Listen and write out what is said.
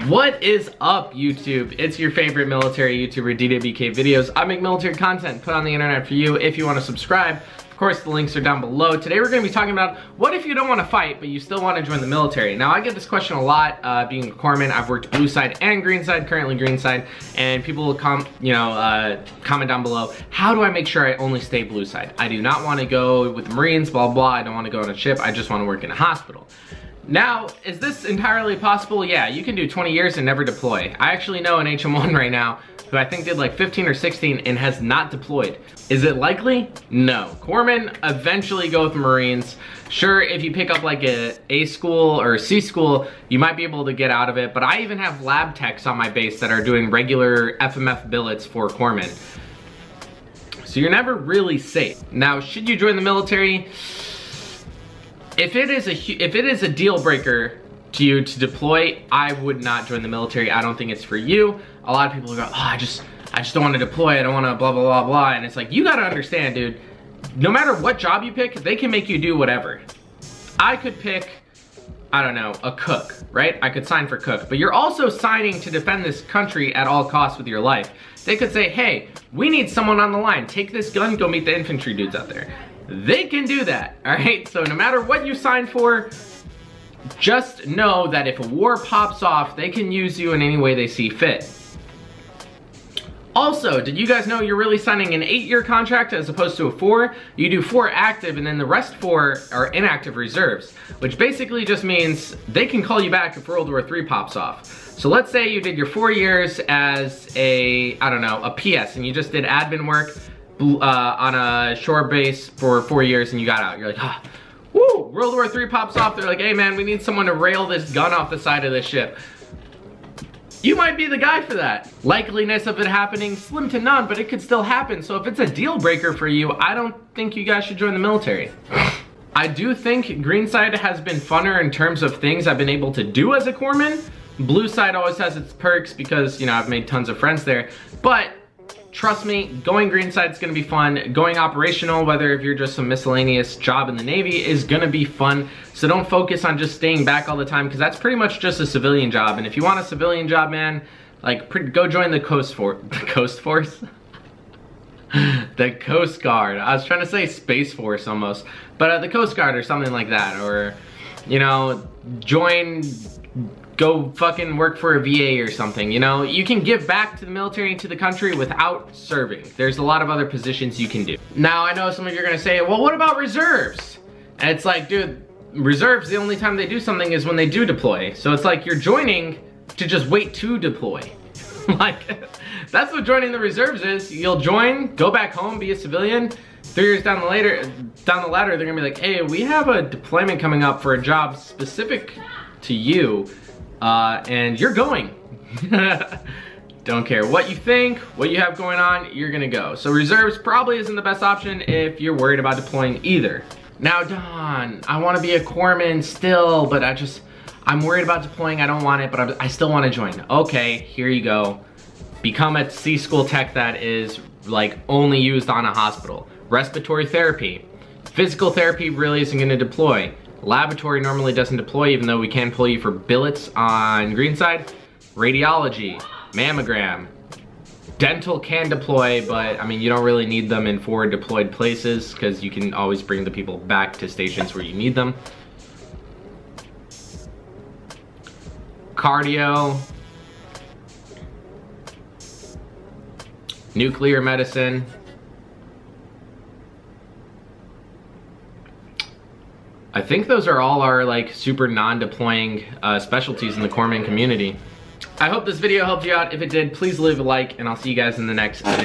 What is up, YouTube? It's your favorite military YouTuber, DwkVideos. I make military content put on the internet for you. If you want to subscribe, of course, the links are down below. Today we're going to be talking about what if you don't want to fight, but you still want to join the military. Now, I get this question a lot, being a corpsman. I've worked blue side and green side, currently green side, and people will comment down below, how do I make sure I only stay blue side? I do not want to go with the Marines, blah, blah. I don't want to go on a ship. I just want to work in a hospital. Now, is this entirely possible? Yeah, you can do 20 years and never deploy. I actually know an HM1 right now who I think did like 15 or 16 and has not deployed. Is it likely? No. Corpsmen eventually go with the Marines. Sure, if you pick up like A school or C school, you might be able to get out of it, but I even have lab techs on my base that are doing regular FMF billets for corpsmen. So you're never really safe. Now, should you join the military? If it is a deal breaker to you to deploy, I would not join the military. I don't think it's for you. A lot of people go, oh, I just don't want to deploy. I don't want to blah, blah, blah, blah. And it's like, you got to understand, dude, no matter what job you pick, they can make you do whatever. I could pick, I don't know, a cook, right? I could sign for cook, but you're also signing to defend this country at all costs with your life. They could say, hey, we need someone on the line. Take this gun, go meet the infantry dudes out there. They can do that, all right? So no matter what you sign for, just know that if a war pops off, they can use you in any way they see fit. Also, did you guys know you're really signing an 8-year contract as opposed to a 4? You do 4 active and then the rest 4 are inactive reserves, which basically just means they can call you back if World War III pops off. So let's say you did your 4 years as a, I don't know, a PS, and you just did admin work on a shore base for 4 years and you got out. You're like, ah, woo, World War III pops off. They're like, hey man, we need someone to rail this gun off the side of the ship. You might be the guy for that. Likeliness of it happening, slim to none, but it could still happen. So if it's a deal breaker for you, I don't think you guys should join the military. I do think green side has been funner in terms of things I've been able to do as a corpsman. Blue side always has its perks because, you know, I've made tons of friends there. But trust me, going green side is gonna be fun. Going operational, whether if you're just a miscellaneous job in the Navy, is gonna be fun. So don't focus on just staying back all the time, because that's pretty much just a civilian job. And if you want a civilian job, man, like go join the Coast Force. The Coast Force? The Coast Guard. I was trying to say Space Force almost, but the Coast Guard or something like that. Or, you know, go fucking work for a VA or something, you know? You can give back to the military and to the country without serving. There's a lot of other positions you can do. Now, I know some of you are gonna say, well, what about reserves? And it's like, dude, reserves, the only time they do something is when they do deploy. So it's like you're joining to just wait to deploy. Like, that's what joining the reserves is. You'll join, go back home, be a civilian. 3 years down the ladder, they're gonna be like, hey, we have a deployment coming up for a job specific to you. And you're going. Don't care what you think, what you have going on, you're gonna go. So reserves probably isn't the best option if you're worried about deploying either. Now, Don, I wanna be a corpsman still, but I'm worried about deploying, I don't want it, but I still wanna join. Okay, here you go. Become a C school tech that is like only used on a hospital. Respiratory therapy. Physical therapy really isn't gonna deploy. Laboratory normally doesn't deploy, even though we can pull you for billets on green side. Radiology, mammogram. Dental can deploy, but I mean, you don't really need them in forward deployed places because you can always bring the people back to stations where you need them. Cardio. Nuclear medicine. I think those are all our like super non-deploying specialties in the corpsman community. I hope this video helped you out. If it did, please leave a like and I'll see you guys in the next video.